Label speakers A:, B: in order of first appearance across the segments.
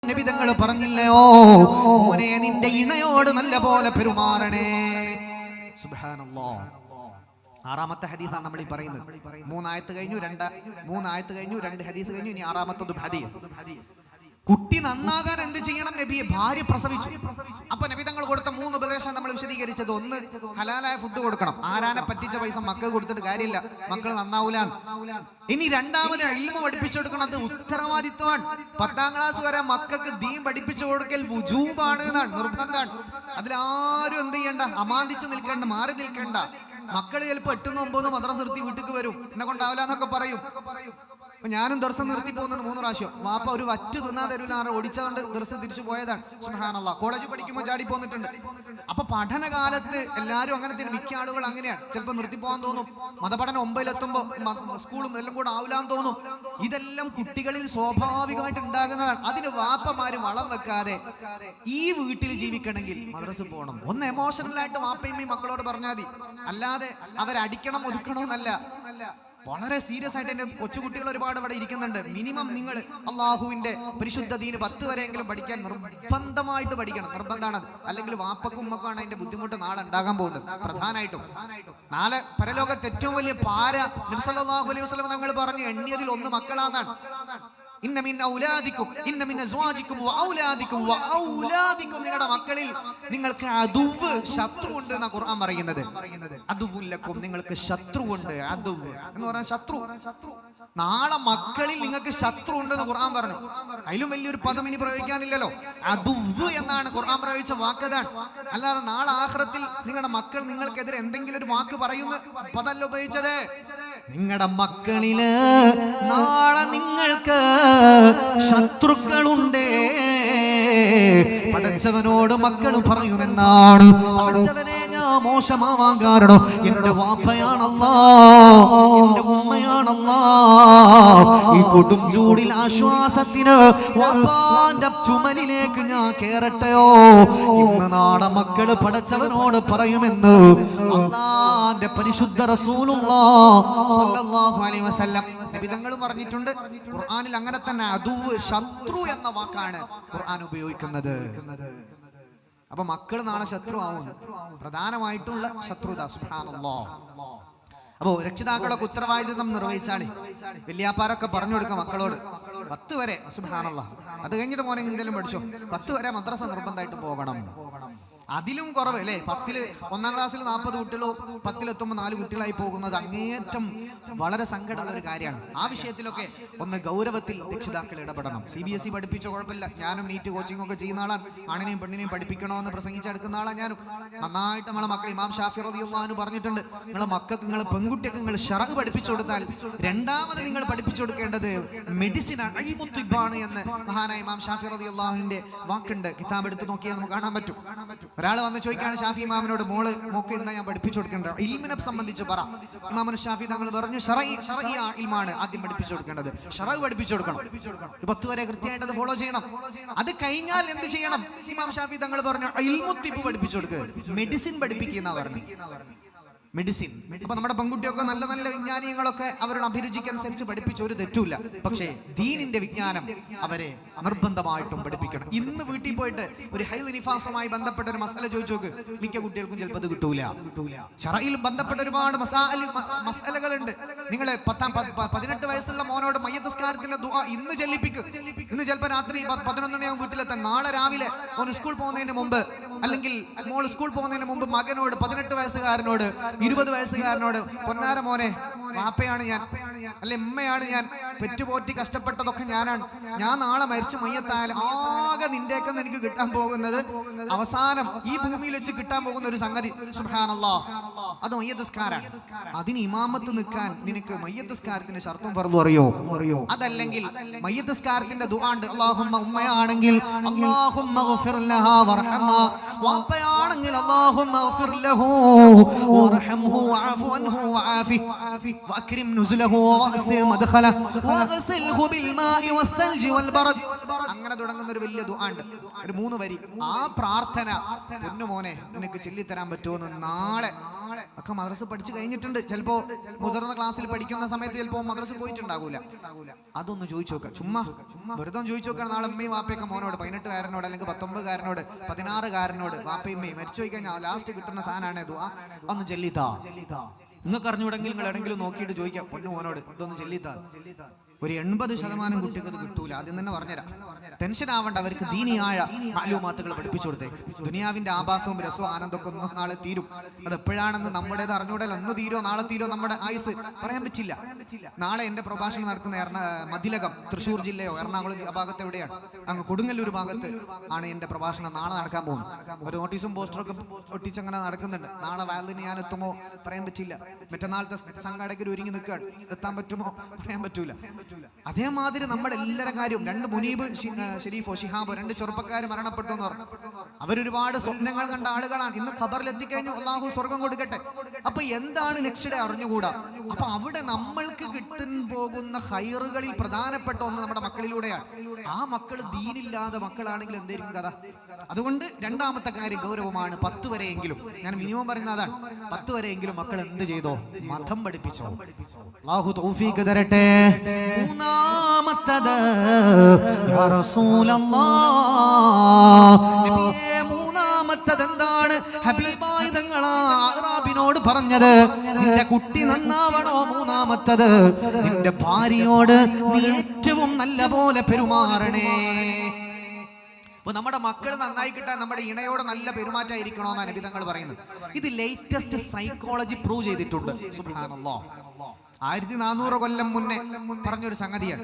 A: നബി തങ്ങൾ പറഞ്ഞില്ലയോ, മോനെ നിന്റെ ഇണയോട് നല്ല പോലെ പെരുമാറണേ. സുബ്ഹാനല്ലാഹ്. ആറാമത്തെ ഹദീസാണ് നമ്മൾ ഈ പറയുന്നത്. മൂന്നായത്ത് കഴിഞ്ഞു, രണ്ട് ഹദീസ് കഴിഞ്ഞു, ഇനി ആറാമത്തതും ഹദീസ്. കുട്ടി നന്നാകാൻ എന്ത് ചെയ്യണം? നബിയെ ഭാര്യ പ്രസവിച്ചു. അപ്പൊ നബി തങ്ങൾ കൊടുത്ത 3 ഉപദേശം നമ്മൾ വിശദീകരിച്ചത്. ഒന്ന്, ഹലാലായ ഫുഡ് കൊടുക്കണം. ആരാനെ പറ്റിച്ച പൈസ മക്കൾ കൊടുത്തിട്ട് കാര്യമില്ല, മക്കൾ നന്നാവൂല. ഇനി രണ്ടാമത് ഇൽമ പഠിപ്പിച്ചു കൊടുക്കണം. അത് ഉത്തരവാദിത്വമാണ്. 10ാം ക്ലാസ് വരെ മക്കൾക്ക് ദീൻ പഠിപ്പിച്ചു കൊടുക്കൽ വുജൂബാണ് എന്നാണ്, നിർബന്ധമാണ്. അതിലാരും എന്ത് ചെയ്യണ്ട, അമാന്തിച്ച് നിൽക്കേണ്ട, മാറി നിൽക്കേണ്ട. മക്കൾ ചിലപ്പോൾ 8, 9 മദ്രസ നിർത്തി വീട്ടിക്ക് വരും, എന്നെ കൊണ്ടാവില്ല എന്നൊക്കെ പറയും. അപ്പൊ ഞാനും ദർശനം നിർത്തി പോകുന്നുണ്ട് 3 പ്രാവശ്യം. വാപ്പ ഒരു വറ്റ് തിന്നാ തരൂല, ഓടിച്ചതുകൊണ്ട് ദർശനം തിരിച്ചു പോയതാണ്. സുബ്ഹാനല്ലാഹ്. കോളേജ് പഠിക്കുമ്പോൾ ചാടി പോന്നിട്ടുണ്ട്. അപ്പൊ പഠനകാലത്ത് എല്ലാവരും അങ്ങനെ, മിക്ക ആളുകൾ അങ്ങനെയാണ്. ചിലപ്പോൾ നിർത്തി പോകാൻ തോന്നും. മതപഠനം 9-ലെത്തുമ്പോ സ്കൂളും എല്ലാം കൂടെ ആവില്ലാന്ന് തോന്നും. ഇതെല്ലാം കുട്ടികളിൽ സ്വാഭാവികമായിട്ട് ഉണ്ടാകുന്നതാണ്. അതിന് വാപ്പമാര് വളം വെക്കാതെ ഈ വീട്ടിൽ ജീവിക്കണമെങ്കിൽ മദ്രസ പോകണം. ഒന്ന് എമോഷണൽ ആയിട്ട് വാപ്പയും മക്കളോട് പറഞ്ഞാൽ മതി. അല്ലാതെ അവരടിക്കണം ഒതുക്കണമെന്നല്ല. വളരെ സീരിയസ് ആയിട്ട് എന്റെ കൊച്ചുകുട്ടികൾ ഒരുപാട് ഇവിടെ ഇരിക്കുന്നുണ്ട്. മിനിമം നിങ്ങൾ അള്ളാഹുവിന്റെ പരിശുദ്ധ ദീന് 10 വരെയെങ്കിലും പഠിക്കാൻ നിർബന്ധമായിട്ട് പഠിക്കണം. നിർബന്ധമാണത്. അല്ലെങ്കിൽ വാപ്പക്കും ഉമ്മക്കാണ് അതിന്റെ ബുദ്ധിമുട്ട് നാളെ ഉണ്ടാകാൻ പോകുന്നത്. പ്രധാനമായിട്ടും നാളെ പരലോകത്ത് ഏറ്റവും വലിയ പാര നബി സല്ലല്ലാഹു അലൈഹി വസല്ലം തങ്ങൾ പറഞ്ഞു, എണ്ണിയതിൽ 1 മക്കളാണെന്നാണ്. ഇന്ന മിൻ ഔലാദിക്കും ഇന്ന മിൻ അസ്വാജിക്കും വഔലാദിക്കും വഔലാദിക്കും, നിങ്ങളുടെ മക്കളിൽ നിങ്ങൾക്ക് അദുവ്, ശത്രു ഉണ്ട് എന്നാണ് ഖുർആൻ പറയുന്നത്. അദുവുല്ലക്കും, നിങ്ങൾക്ക് ശത്രു ഉണ്ട്. അദുവ് എന്ന് പറഞ്ഞാൽ ശത്രു. നാളെ മക്കളിൽ നിങ്ങൾക്ക് ശത്രു ഉണ്ടെന്ന് ഖുർആൻ പറഞ്ഞു. അതിലും വലിയൊരു പദം ഇനി പ്രയോഗിക്കാനില്ലല്ലോ. അദുവ് എന്നാണ് ഖുർആൻ പ്രയോഗിച്ച വാക്കതാണ്. അല്ലാതെ നാളെ ആഖിറത്തിൽ നിങ്ങളുടെ മക്കൾ നിങ്ങൾക്കെതിരെ എന്തെങ്കിലും ഒരു വാക്ക് പറയുന്ന പദമല്ല ഉപയോഗിച്ചത്. നിങ്ങളുടെ മക്കളില് നാളെ നിങ്ങൾക്ക് ശത്രുക്കളുണ്ടേ. പടച്ചവനോട് മക്കൾ പറയുമെന്നാണ്. പടച്ചവനെ, ഞാൻ മോശമാവാൻ കാരണം എന്റെ വാപ്പയാണല്ലാ, എന്റെ ഉമ്മയാണല്ലാ. ഈ കൊടും ചൂടിൽ ആശ്വാസത്തിന് വാപ്പാന്റെ ചുമലിലേക്ക് ഞാൻ കേറട്ടെയോ. ഇന്ന് നാളെ മക്കള് പടച്ചവനോട് പറയുമെന്ന് അല്ലാഹുവിന്റെ പരിശുദ്ധ റസൂലുള്ളാഹി സ്വല്ലല്ലാഹു അലൈഹി വസല്ലം നബി തങ്ങൾ പറഞ്ഞിട്ടുണ്ട്. ഖുർആനിൽ അങ്ങനെ തന്നെ അദുവ്, ശത്രു എന്ന വാക്കാണ് ഖുർആൻ ഉപയോഗിക്കുന്നത്. അപ്പൊ മക്കൾ നാളെ ശത്രു ആവും. പ്രധാനമായിട്ടുള്ള ശത്രുത. സുബ്ഹാനല്ലാഹ്. അപ്പോ രക്ഷിതാക്കളൊക്കെ ഉത്തരവാദിത്വം നിർവഹിച്ചാണ്. വലിയാപ്പാരൊക്കെ പറഞ്ഞു കൊടുക്കുക മക്കളോട് 10 വരെ. സുബ്ഹാനല്ലാഹ്. അത് കഴിഞ്ഞിട്ട് മോനെ എന്തെങ്കിലും പഠിച്ചോ. 10 വരെ മദ്രസ നിർബന്ധമായിട്ട് പോകണം. അതിലും കുറവ് അല്ലേ? 10-ൽ 1ാം ക്ലാസ്സിൽ 40 കുട്ടികളോ 10-ലെത്തുമ്പോൾ 4 കുട്ടികളായി പോകുന്നത് അങ്ങേയറ്റം വളരെ സങ്കടമുള്ള ഒരു കാര്യമാണ്. ആ വിഷയത്തിലൊക്കെ ഒന്ന് ഗൗരവത്തിൽ രക്ഷിതാക്കൾ ഇടപെടണം. CBSE പഠിപ്പിച്ച കുഴപ്പമില്ല, ഞാനും നീറ്റ് കോച്ചിങ് ഒക്കെ ചെയ്യുന്ന ആളാണ്. ആണിനെയും പെണ്ണിനെയും പഠിപ്പിക്കണമെന്ന് പ്രസംഗിച്ചെടുക്കുന്ന ആളാണ് ഞാനും. നന്നായിട്ട് നമ്മളെ മക്കൾ, ഇമാം ഷാഫി റളിയല്ലാഹു അൻഹു പറഞ്ഞിട്ടുണ്ട്, നിങ്ങളെ മക്കൾക്ക്, നിങ്ങൾ പെൺകുട്ടിയൊക്കെ നിങ്ങൾ ശറഅ് പഠിപ്പിച്ചു കൊടുത്താൽ രണ്ടാമത് നിങ്ങൾ പഠിപ്പിച്ചു കൊടുക്കേണ്ടത് മെഡിസിൻ ആണ് എന്ന് മഹാനായ ഇമാം ഷാഫി റളിയല്ലാഹു അൻഹുവിന്റെ വാക്കുണ്ട്. കിതാബ് എടുത്ത് നോക്കിയാൽ നമുക്ക് കാണാൻ പറ്റും. ഒരാൾ വന്ന് ചോദിക്കുകയാണ് ഷാഫി ഇമാമിനോട്, മോക്ക് ഇന്ന് ഞാൻ പഠിപ്പിച്ചു കൊടുക്കേണ്ടത് ഇൽമിനെ സംബന്ധിച്ച് പറ. ഇമാമുൽ ഷാഫി തങ്ങൾ പറഞ്ഞു, ശറഈ ഇൽമാണ് ആദ്യം പഠിപ്പിച്ചു കൊടുക്കേണ്ടത്. ശറഅ് പഠിപ്പിച്ചു കൊടുക്കണം. 10 വരെ കൃത്യമായിട്ട് അത് ഫോളോ ചെയ്യണം. അത് കഴിഞ്ഞാൽ എന്ത് ചെയ്യണം? ഇമാം ഷാഫി തങ്ങൾ പറഞ്ഞു, ഇൽമു തിബ് പഠിപ്പിച്ചു കൊടുക്കുക, മെഡിസിൻ പഠിപ്പിക്കുന്ന പറഞ്ഞു. മെഡിസിൻ. അപ്പൊ നമ്മുടെ പെൺകുട്ടിയൊക്കെ നല്ല നല്ല വിജ്ഞാനങ്ങളൊക്കെ അവരുടെ അഭിരുചിക്കനുസരിച്ച് പഠിപ്പിച്ച ഒരു തെറ്റുമില്ല. പക്ഷേ ദീനിന്റെ വിജ്ഞാനം അവരെ നിർബന്ധമായിട്ടും പഠിപ്പിക്കണം. ഇന്ന് വീട്ടിൽ പോയിട്ട് ഒരു ഹൈദ് നിഫാസുമായി ബന്ധപ്പെട്ട ഒരു മസല ചോദിച്ചു നോക്ക്, മിക്ക കുട്ടികൾക്കും ചിലപ്പോൾ അത് കിട്ടൂല. ശറഈൽ ബന്ധപ്പെട്ട ഒരുപാട് മസലകളുണ്ട്. നിങ്ങൾ 18 വയസ്സുള്ള മോനോട് മയ്യത്തസ്കാരത്തിന്റെ ദുആ ഇന്ന് ചെല്ലിപ്പിക്ക്. ഇന്ന് ചിലപ്പോൾ രാത്രി 11 മണിയാവും വീട്ടിലെത്താൻ. നാളെ രാവിലെ ഓന് സ്കൂൾ പോകുന്നതിന് മുമ്പ്, അല്ലെങ്കിൽ മോൾ സ്കൂൾ പോകുന്നതിന് മുമ്പ് മകനോട്, 18 വയസ്സുകാരനോട്, 20 വയസ്സുകാരനോട്, പൊന്നാര മോനെ, വാപ്പയാണ് ഞാൻ, അല്ലെ ഉമ്മയാണ് ഞാൻ, പെറ്റുപോറ്റി കഷ്ടപ്പെട്ടതൊക്കെ ഞാനാണ്. ഞാൻ നാളെ മരിച്ചു മയ്യത്തായാലും ആകെ നിന്റെയൊക്കെ എനിക്ക് കിട്ടാൻ പോകുന്നത്, അവസാനം ഈ ഭൂമിയിൽ വെച്ച് കിട്ടാൻ പോകുന്ന ഒരു സംഗതി, സുബ്ഹാനല്ലാഹ്, അത് മയ്യത്തസ്കാരാണ്. അതിന് ഇമാമത്ത് നിൽക്കാൻ നിനക്ക് മയ്യത്തസ്കാരത്തിന്റെ ശർത്തും ഫർളും അറിയോ? അതല്ലെങ്കിൽ മയ്യത്തസ്കാരത്തിന്റെ ദുആ ഉണ്ട്. അല്ലാഹുമ്മ, ഉമ്മയാണെങ്കിൽ അല്ലാഹുമ്മ ഗഫിർ ലഹാ വർഹംഹാ, വാപ്പയാണെങ്കിൽ അല്ലാഹുമ്മ ഗഫിർ ലഹു വർഹംഹു വഅഫു അൻഹു വആഫിഹി വഅക്രിം നുസുലഹു വവഅസി മദ്ഖലഹു വഗ്സിൽഹു ബിൽമാഇ വസ്സൽജി വൽബറദ്. അങ്ങനെ തുടങ്ങുന്ന ഒരു വലിയ ദുആ ഉണ്ട്, ഒരു 3 വരി. ആ പ്രാർത്ഥന പൊന്നുമോനെ നിനക്ക് ചൊല്ലിത്തരാൻ പറ്റുമെന്ന് നാളെ ഒക്കെ മദ്രസ പഠിച്ചു കഴിഞ്ഞിട്ടുണ്ട്. ചിലപ്പോ മുതിർന്ന ക്ലാസ്സിൽ പഠിക്കുന്ന സമയത്ത് ചിലപ്പോ മദ്രസ പോയിട്ടുണ്ടാകൂല. അതൊന്ന് ചോദിച്ചു നോക്കാം. ചുമ്മാ വെറുതെ ചോദിച്ചു നോക്കാം. നാളെ അമ്മയും വാപ്പയൊക്കെ മോനോട് 18-കാരനോട് അല്ലെങ്കിൽ 19-കാരനോട് 16-കാരനോട് വാപ്പയും മരിച്ചു പോയി കഴിഞ്ഞാൽ ലാസ്റ്റ് കിട്ടുന്ന സാധനമാണ് ദുആ. ഒന്ന് ചൊല്ലിത്താ. നിങ്ങൾക്ക് അറിഞ്ഞൂടെങ്കിൽ നിങ്ങൾ എവിടെങ്കിലും നോക്കിയിട്ട് ചോദിക്കാം പൊന്നു മോനോട് ഇതൊന്ന് ചൊല്ലിത്താ. ഒരു 80% കുട്ടികൾക്ക് ഇത് കിട്ടൂല. ആദ്യം തന്നെ പറഞ്ഞുതരാം. ടെൻഷൻ ആവേണ്ട. അവർക്ക് ദീനിയായ മാലൂമാത്തുകൾ പഠിപ്പിച്ചു കൊടുത്തേക്ക്. ദുനിയാവിന്റെ ആഭാസവും രസവും ആനന്ദമൊക്കെ ഒന്ന് നാളെ തീരും. അത് എപ്പോഴാണെന്ന് നമ്മുടേത് അറിഞ്ഞൂടല്ലോ. ഒന്ന് തീരോ നാളെ തീരോ നമ്മുടെ ആയുസ് പറയാൻ പറ്റില്ല. നാളെ എന്റെ പ്രഭാഷണം നടക്കുന്ന മതിലകം തൃശ്ശൂർ ജില്ലയോ എറണാകുളം ഭാഗത്ത് എവിടെയാണ്? അങ്ങ് കൊടുങ്ങല്ലൂർ ഭാഗത്ത് ആണ് എന്റെ പ്രഭാഷണം നാളെ നടക്കാൻ പോകുന്നത്. ഒരു നോട്ടീസും പോസ്റ്ററൊക്കെ ഒട്ടിച്ച് അങ്ങനെ നടക്കുന്നുണ്ട്. നാളെ വയലിന് ഞാൻ എത്തുമോ പറയാൻ പറ്റില്ല. മറ്റന്നാളത്തെ സംഘാടകർ ഒരുങ്ങി നിൽക്കുകയാണ്. എത്താൻ പറ്റുമോ പറയാൻ പറ്റൂല. അതേമാതിരി നമ്മൾ എല്ലാവരുടെ കാര്യം 2 മുനീബ് ഷെരീഫോ ഷിഹാബോ 2 ചെറുപ്പക്കാർ മരണപ്പെട്ടു എന്ന് പറഞ്ഞു. അവരൊരുപാട് സ്വപ്നങ്ങൾ കണ്ട ആളുകളാണ്. ഇന്ന് ഖബറിൽ എത്തിക്കഴിഞ്ഞു. അള്ളാഹു സ്വർഗം കൊടുക്കട്ടെ. അപ്പൊ എന്താണ് നെക്സ്റ്റ് ഡേ അറിഞ്ഞുകൂടാ. അപ്പൊ അവിടെ നമ്മൾക്ക് കിട്ടാൻ പോകുന്ന ഹൈറുകളിൽ പ്രധാനപ്പെട്ട ഒന്ന് നമ്മുടെ മക്കളിലൂടെയാണ്. ആ മക്കൾ ദീനില്ലാതെ മക്കളാണെങ്കിൽ എന്തായിരിക്കും കഥ? അതുകൊണ്ട് രണ്ടാമത്തെ കാര്യം ഗൗരവമാണ്. 10 വരെയെങ്കിലും, ഞാൻ മിനിമം പറയുന്ന അതാണ്, 10 വരെയെങ്കിലും മക്കൾ എന്ത് ചെയ്തോ? മതം പഠിപ്പിച്ചോ. അല്ലാഹു തൗഫീഖ് തരട്ടെ. മൂന്നാമത്തത് യാ റസൂലല്ലാഹ്, നബിയേ മൂന്നാമത്തത് എന്താണ്? ഹബീബായ തങ്ങൾ അറാബിനോട് പറഞ്ഞത്, നിന്റെ കുട്ടി നന്നാവണോ? മൂന്നാമത്തത് നിന്റെ ഭാര്യയോട് നീ ഏറ്റവും നല്ല പോലെ പെരുമാറണേ. അപ്പൊ നമ്മുടെ മക്കൾ നന്നായി കിട്ടാൻ നമ്മുടെ ഇണയോട് നല്ല പെരുമാറ്റമായിരിക്കണോന്നാണ് നബി തങ്ങൾ പറയുന്നത്. ഇത് ലേറ്റസ്റ്റ് സൈക്കോളജി പ്രൂവ് ചെയ്തിട്ടുണ്ട്. സുബ്ഹാനല്ലാഹ്. 1400 കൊല്ലം മുന്നേ പറഞ്ഞൊരു സംഗതിയാണ്.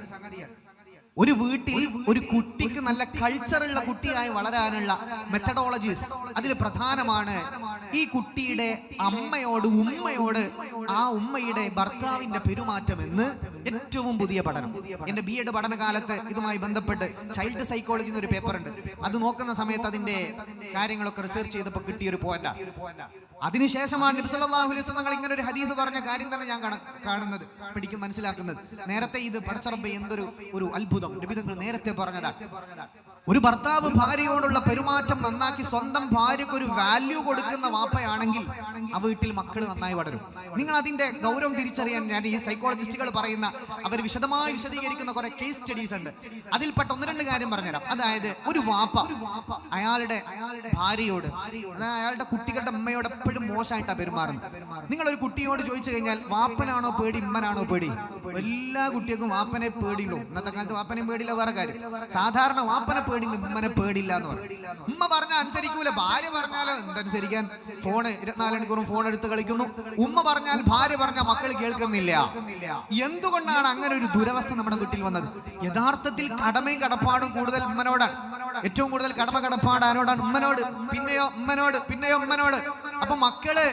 A: ഒരു വീട്ടിൽ ഒരു കുട്ടിക്ക് നല്ല കൾച്ചറുള്ള കുട്ടിയായി വളരാനുള്ള മെത്തഡോളജീസ്, അതിൽ പ്രധാനമാണ് ഈ കുട്ടിയുടെ അമ്മയോട് ഉമ്മയോട് ആ ഉമ്മയുടെ ഭർത്താവിന്റെ പെരുമാറ്റം എന്ന് ഏറ്റവും പുതിയ പഠനം. എന്റെ BEd പഠനകാലത്ത് ഇതുമായി ബന്ധപ്പെട്ട് ചൈൽഡ് സൈക്കോളജി എന്നൊരു പേപ്പർ ഉണ്ട്. അത് നോക്കുന്ന സമയത്ത് അതിന്റെ കാര്യങ്ങളൊക്കെ റിസർച്ച് ചെയ്തപ്പോൾ കിട്ടിയ ഒരു പോയിന്റാണ്. അതിനുശേഷമാണ് നബി സല്ലല്ലാഹു അലൈഹി വസല്ലം ഇങ്ങനെ ഒരു ഹദീസ് പറഞ്ഞ കാര്യം തന്നെ ഞാൻ കാണുന്നത്, മനസ്സിലാക്കുന്നത്. നേരത്തെ ഇത് പടച്ചറബ്ബേ എന്തൊരു അത്ഭുതം നബി തങ്ങൾ നേരത്തെ പറഞ്ഞതാണ്. ഒരു ഭർത്താവ് ഭാര്യയോടുള്ള പെരുമാറ്റം നന്നാക്കി സ്വന്തം ഭാര്യക്ക് ഒരു വാല്യൂ കൊടുക്കുന്ന വാപ്പയാണെങ്കിൽ ആ വീട്ടിൽ മക്കൾ നന്നായി വളരും. നിങ്ങൾ അതിന്റെ ഗൗരവം തിരിച്ചറിയാൻ ഞാൻ ഈ സൈക്കോളജിസ്റ്റുകൾ പറയുന്ന, അവർ വിശദമായി വിശദീകരിക്കുന്ന കുറെ കേസ് സ്റ്റഡീസ് ഉണ്ട്. അതിൽപ്പെട്ട 1-2 കാര്യം പറഞ്ഞുതരാം. അതായത് ഒരു വാപ്പ അയാളുടെ ഭാര്യയോട്, അതായത് അയാളുടെ കുട്ടികളുടെ അമ്മയോട് എപ്പോഴും മോശമായിട്ടാണ് പെരുമാറുന്നത്. നിങ്ങൾ ഒരു കുട്ടിയോട് ചോദിച്ചു കഴിഞ്ഞാൽ വാപ്പനാണോ പേടി ഉമ്മനാണോ പേടി? എല്ലാ കുട്ടികൾക്കും വാപ്പനെ പേടിയുള്ളൂ. ഇന്നത്തെ കാലത്ത് വാപ്പനെയും പേടിയില്ല. വേറെ കാര്യം, സാധാരണ വാപ്പനെ പേടി ഉമ്മനെ പേടില്ല എന്ന് പറയും. ഉമ്മ പറഞ്ഞാൽ അനുസരിക്കൂല, ഭാര്യ പറഞ്ഞാലോ എന്തനുസരിക്കാൻ? ഫോണ് 24 മണിക്കൂറും ഫോൺ എടുത്ത് കളിക്കുന്നു. ഉമ്മ പറഞ്ഞാൽ, ഭാര്യ പറഞ്ഞാൽ മക്കൾ കേൾക്കുന്നില്ല. എന്തുകൊണ്ടാണ് അങ്ങനെ ഒരു ദുരവസ്ഥ നമ്മുടെ വീട്ടിൽ വന്നത്? യഥാർത്ഥത്തിൽ കടമയും കടപ്പാടും കൂടുതൽ ഉമ്മനോടാണ്. ഏറ്റവും കൂടുതൽ കടപ്പാട് ആരോടാണ്? ഉമ്മനോട്. പിന്നെയോ ഉമ്മനോട്, പിന്നെയോ ഉമ്മനോട്. അപ്പൊ മക്കള്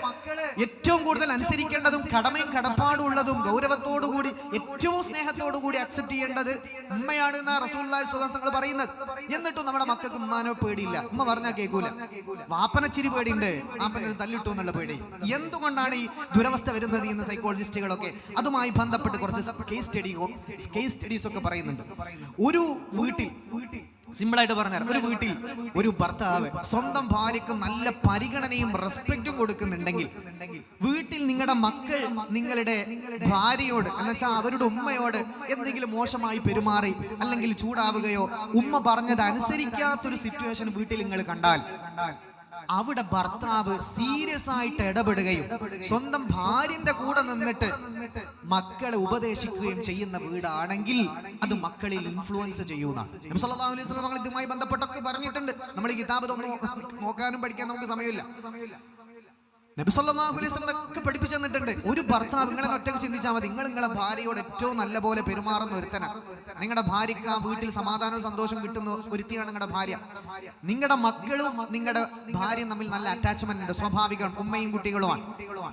A: ഏറ്റവും കൂടുതൽ അനുസരിക്കേണ്ടതും കടമയും കടപ്പാടും ഉള്ളതും ഗൗരവത്തോടു കൂടി ഏറ്റവും സ്നേഹത്തോടു കൂടി അക്സെപ്റ്റ് ചെയ്യേണ്ടത് ഉമ്മയാണ് എന്നാ റസൂലുള്ളാഹി സ്വല്ലല്ലാഹു അലൈഹി വസല്ലം പറയുന്നത്. എന്നിട്ടും നമ്മുടെ മക്കൾക്ക് ഉമ്മാനോ പേടിയില്ല. ഉമ്മ പറഞ്ഞാൽ കേൾക്കൂല. വാപ്പനച്ചിരി പേടിയുണ്ട്, വാപ്പനെ തല്ലിട്ടു എന്നുള്ള പേടി. എന്തുകൊണ്ടാണ് ഈ ദുരവസ്ഥ വരുന്നത് എന്ന് സൈക്കോളജിസ്റ്റുകളൊക്കെ അതുമായി ബന്ധപ്പെട്ട് കുറച്ച് കേസ് സ്റ്റഡീസ് ഒക്കെ പറയുന്നുണ്ട്. ഒരു വീട്ടിൽ, സിമ്പിളായിട്ട് പറഞ്ഞാൽ, ഒരു വീട്ടിൽ ഒരു ഭർത്താവ് സ്വന്തം ഭാര്യക്ക് നല്ല പരിഗണനയും റെസ്പെക്റ്റും കൊടുക്കുന്നുണ്ടെങ്കിൽ, വീട്ടിൽ നിങ്ങളുടെ മക്കൾ നിങ്ങളുടെ ഭാര്യയോട് എന്നുവെച്ചാൽ അവരുടെ ഉമ്മയോട് എന്തെങ്കിലും മോശമായി പെരുമാറി അല്ലെങ്കിൽ ചൂടാവുകയോ ഉമ്മ പറഞ്ഞത് അനുസരിക്കാത്തൊരു സിറ്റുവേഷൻ വീട്ടിൽ നിങ്ങൾ കണ്ടാൽ, അവിടെ ഭർത്താവ് സീരിയസ് ആയിട്ട് ഇടപെടുകയും സ്വന്തം ഭാര്യന്റെ കൂടെ നിന്നിട്ട് മക്കളെ ഉപദേശിക്കുകയും ചെയ്യുന്ന വീടാണെങ്കിൽ അത് മക്കളിൽ ഇൻഫ്ലുവൻസ് ചെയ്യുന്ന നബി സല്ലല്ലാഹു അലൈഹി വസല്ലം ഇതുമായി ബന്ധപ്പെട്ടൊക്കെ പറഞ്ഞിട്ടുണ്ട്. നമ്മൾ ഈ കിതാബ് നോക്കാനും പഠിക്കാൻ നമുക്ക് സമയമില്ല. നബി സല്ലല്ലാഹു അലൈഹി വസല്ലം ഒക്കെ പഠിപ്പിച്ചു തന്നിട്ടുണ്ട്. ഒരു ഭർത്താവ്, നിങ്ങളെ ഒറ്റയ്ക്ക് ചിന്തിച്ചാൽ മതി, നിങ്ങളെ ഭാര്യയോട് ഏറ്റവും നല്ല പോലെ പെരുമാറുന്ന ഒരുത്തനാണ്. നിങ്ങളുടെ ഭാര്യയ്ക്ക് ആ വീട്ടിൽ സമാധാനവും സന്തോഷവും കിട്ടുന്ന ഒരുത്തിയാണ് നിങ്ങളുടെ ഭാര്യ. നിങ്ങളുടെ മക്കളും നിങ്ങളുടെ ഭാര്യയും തമ്മിൽ നല്ല അറ്റാച്ച്മെന്റ് ഉണ്ട്, സ്വാഭാവികമാണ്, ഉമ്മയും കുട്ടികളുമാണ്.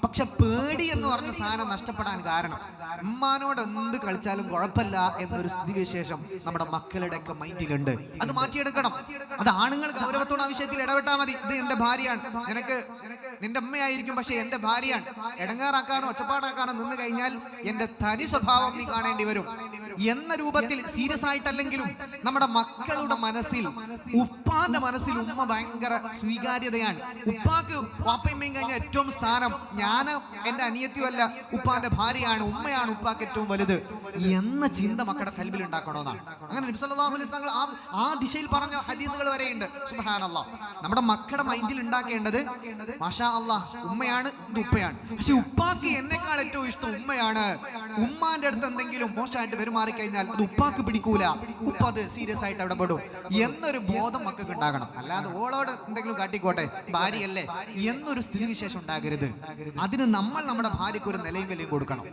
A: പക്ഷെ പേടി എന്ന് പറഞ്ഞ സാധനം നഷ്ടപ്പെടാൻ കാരണം ഉമ്മാനോട് എന്ത് കളിച്ചാലും കുഴപ്പമില്ല എന്നൊരു സ്ഥിതിവിശേഷം നമ്മുടെ മക്കളുടെ ഒക്കെ മൈൻഡിലുണ്ട്. അത് മാറ്റിയെടുക്കണം. അത് ആണുങ്ങൾ ഗൗരവത്തോടെ ആ വിഷയത്തിൽ ഇടപെട്ടാൽ മതി. ഇത് എന്റെ ഭാര്യയാണ്, നിന്റെ അമ്മയായിരിക്കും, പക്ഷെ എന്റെ ഭാര്യയാണ്. ഇടങ്ങാറാക്കാനോ ഒച്ചപ്പാടാക്കാനോ നിന്ന് കഴിഞ്ഞാൽ എന്റെ തനി സ്വഭാവം നീ കാണേണ്ടി വരും. എന്ന രൂപത്തിൽ സീരിയസ് ആയിട്ടല്ലെങ്കിലും നമ്മുടെ മക്കളുടെ മനസ്സിൽ, ഉപ്പാന്റെ മനസ്സിൽ ഉമ്മ ഭയങ്കര സ്വീകാര്യതയാണ്. ഉപ്പാക്ക് വാപ്പയമ്മയും കഴിഞ്ഞ ഏറ്റവും സ്ഥാനം, ഞാൻ എന്റെ അനിയത്തിയല്ല, ഉപ്പാന്റെ ഭാര്യയാണ്, ഉമ്മയാണ് ഉപ്പാക്ക് ഏറ്റവും വലുത് എന്ന ചിന്ത മക്കളുടെ കൽബിൽ ഉണ്ടാക്കണമെന്നാണ്. അങ്ങനെ നബി സല്ലല്ലാഹു അലൈഹി വസല്ലം ആ ദിശയിൽ പറഞ്ഞ ഹദീസുകൾ വരെയുണ്ട്. സുബ്ഹാനല്ലാഹ്. നമ്മുടെ മക്കളുടെ മൈൻഡിൽ ഉണ്ടാക്കേണ്ടത് മാഷാ അല്ലാഹ് ഉമ്മയാണ്, ഇത് ഉപ്പയാണ്. പക്ഷെ ഉപ്പാക്ക് എന്നെക്കാൾ ഏറ്റവും ഇഷ്ടം ഉമ്മയാണ്. ഉമ്മാന്റെ അടുത്ത് എന്തെങ്കിലും മോശമായിട്ട് പെരുമാറി കഴിഞ്ഞാൽ അത് ഉപ്പാക്ക് പിടിക്കൂല, ഉപ്പ അത് സീരിയസ് ആയിട്ട് അവിടെ പെടും എന്നൊരു ബോധം മക്കൾക്ക് ഉണ്ടാകണം. അല്ലാതെ ഓളോട് എന്തെങ്കിലും കാട്ടിക്കോട്ടെ, ഭാര്യയല്ലേ എന്നൊരു സ്ഥിതിവിശേഷം ഉണ്ടാകരുത്. അതിന് നമ്മൾ നമ്മുടെ ഭാര്യയ്ക്ക് ഒരു നിലയും വിലയും കൊടുക്കണം.